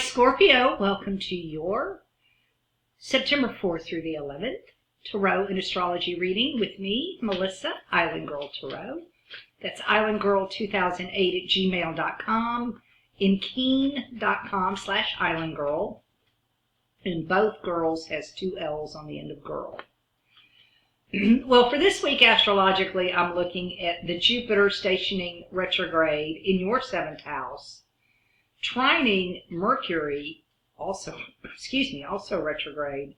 Scorpio, welcome to your September 4th through the 11th Tarot and Astrology reading with me, Melissa, Island Girl Tarot. That's islandgirl2008@gmail.com, inkeen.com/islandgirl, and both girls has two L's on the end of girl. Well, for this week, astrologically, I'm looking at the Jupiter stationing retrograde in your 7th house, trining Mercury, also retrograde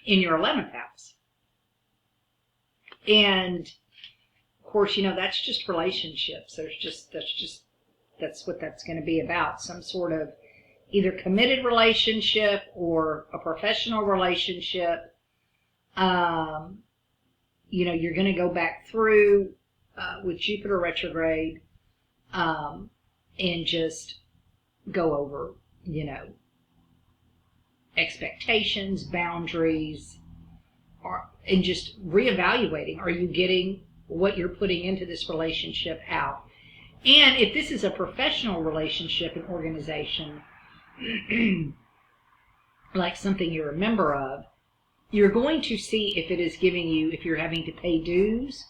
in your 11th house. And of course, that's just relationships. That's what that's going to be about. Some sort of either committed relationship or a professional relationship. You're going to go back through with Jupiter retrograde and just go over, expectations, boundaries, and just reevaluating. Are you getting what you're putting into this relationship out? And if this is a professional relationship and organization, like something you're a member of, you're going to see if it is giving you, if you're having to pay dues,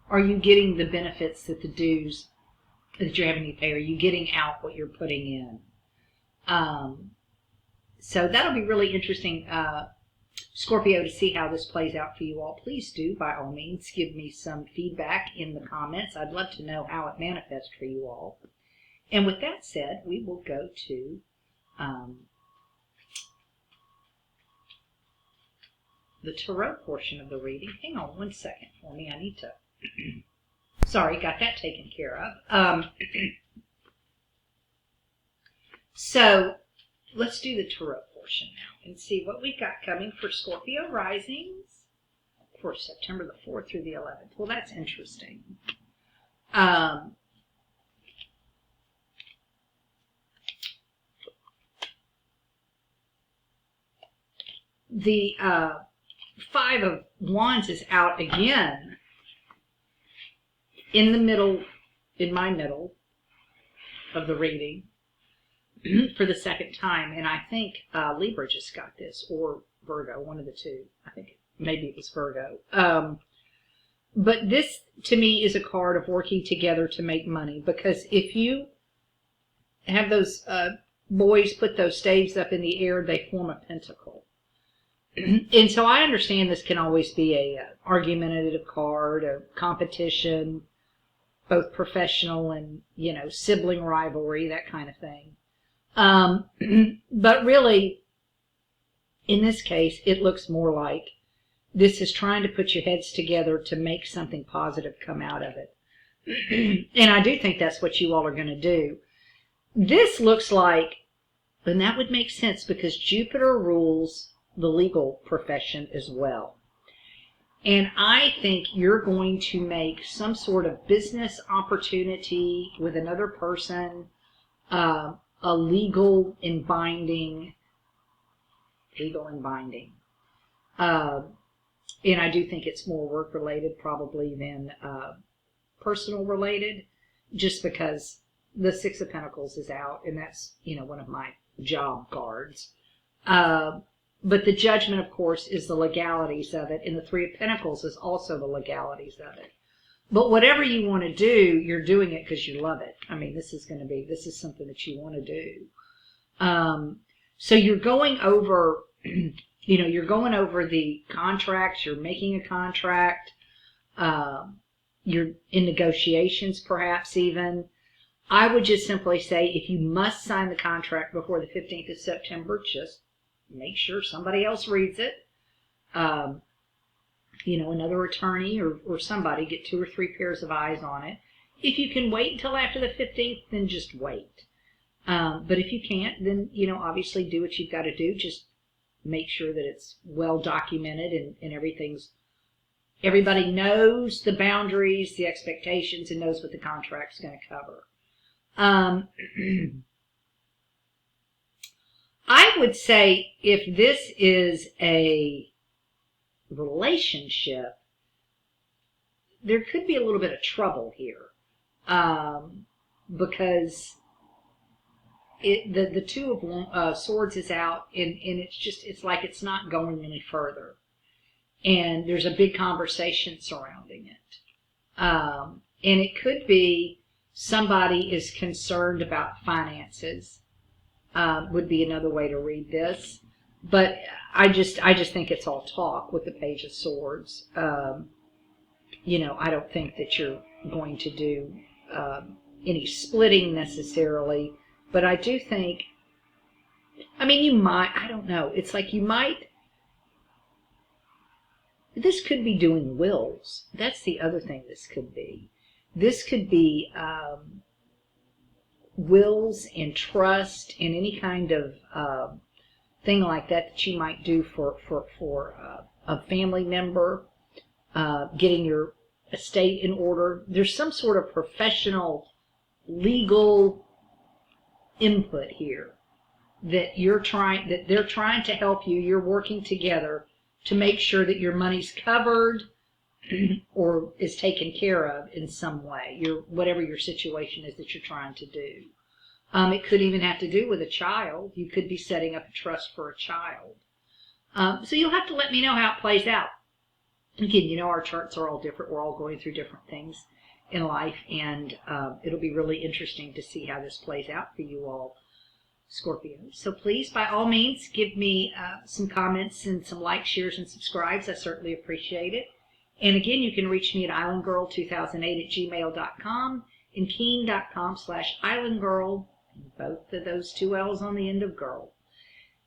are you getting the benefits that the dues that you're having to pay? Are you getting out what you're putting in? So that'll be really interesting, Scorpio, to see how this plays out for you all. Please do, by all means, give me some feedback in the comments. I'd love to know how it manifests for you all. And with that said, we will go to the tarot portion of the reading. Hang on one second for me. I need to... Sorry, got that taken care of. So let's do the tarot portion now and see what we've got coming for Scorpio risings for September the 4th through the 11th. Well, that's interesting. The Five of Wands is out again in my middle of the reading for the second time. And I think Libra just got this, or Virgo, one of the two. I think maybe it was Virgo. But this, to me, is a card of working together to make money. Because if you have those boys put those staves up in the air, they form a pentacle. And so I understand this can always be a argumentative card, a competition, both professional and, sibling rivalry, that kind of thing. But really, in this case, it looks more like this is trying to put your heads together to make something positive come out of it. And I do think that's what you all are going to do. This looks like, and that would make sense because Jupiter rules the legal profession as well. And I think you're going to make some sort of business opportunity with another person, a legal and binding. And I do think it's more work related probably than personal related, just because the Six of Pentacles is out, and that's, one of my job cards. But the Judgment, of course, is the legalities of it, and the Three of Pentacles is also the legalities of it. But whatever you want to do, you're doing it because you love it. I mean, this is something that you want to do. So you're going over, you're going over the contracts, you're making a contract, you're in negotiations perhaps even. I would just simply say, if you must sign the contract before the 15th of September, just make sure somebody else reads it. Another attorney or somebody, get 2 or 3 pairs of eyes on it. If you can wait until after the 15th, then just wait. But if you can't, then, obviously do what you've got to do. Just make sure that it's well documented and everybody knows the boundaries, the expectations, and knows what the contract's going to cover. I would say if this is a relationship, there could be a little bit of trouble here. Because the Two of Swords is out, and it's like it's not going any further. And there's a big conversation surrounding it. And it could be somebody is concerned about finances, would be another way to read this. But I just think it's all talk with the Page of Swords. You know, I don't think that you're going to do any splitting necessarily, but I do think, I mean, you might, I don't know, it's like you might, this could be doing wills. That's the other thing this could be. This could be wills and trust and any kind of thing like that you might do for a family member, getting your estate in order. There's some sort of professional legal input here that they're trying to help you. You're working together to make sure that your money's covered or is taken care of in some way. Whatever your situation is that you're trying to do. It could even have to do with a child. You could be setting up a trust for a child. So you'll have to let me know how it plays out. Again, you know, our charts are all different. We're all going through different things in life, and it'll be really interesting to see how this plays out for you all, Scorpio. So please, by all means, give me some comments and some likes, shares, and subscribes. I certainly appreciate it. And again, you can reach me at islandgirl2008@gmail.com and keen.com/islandgirl. Both of those two L's on the end of girl.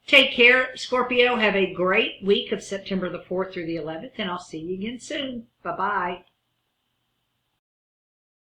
Take care, Scorpio. Have a great week of September the 4th through the 11th, and I'll see you again soon. Bye-bye.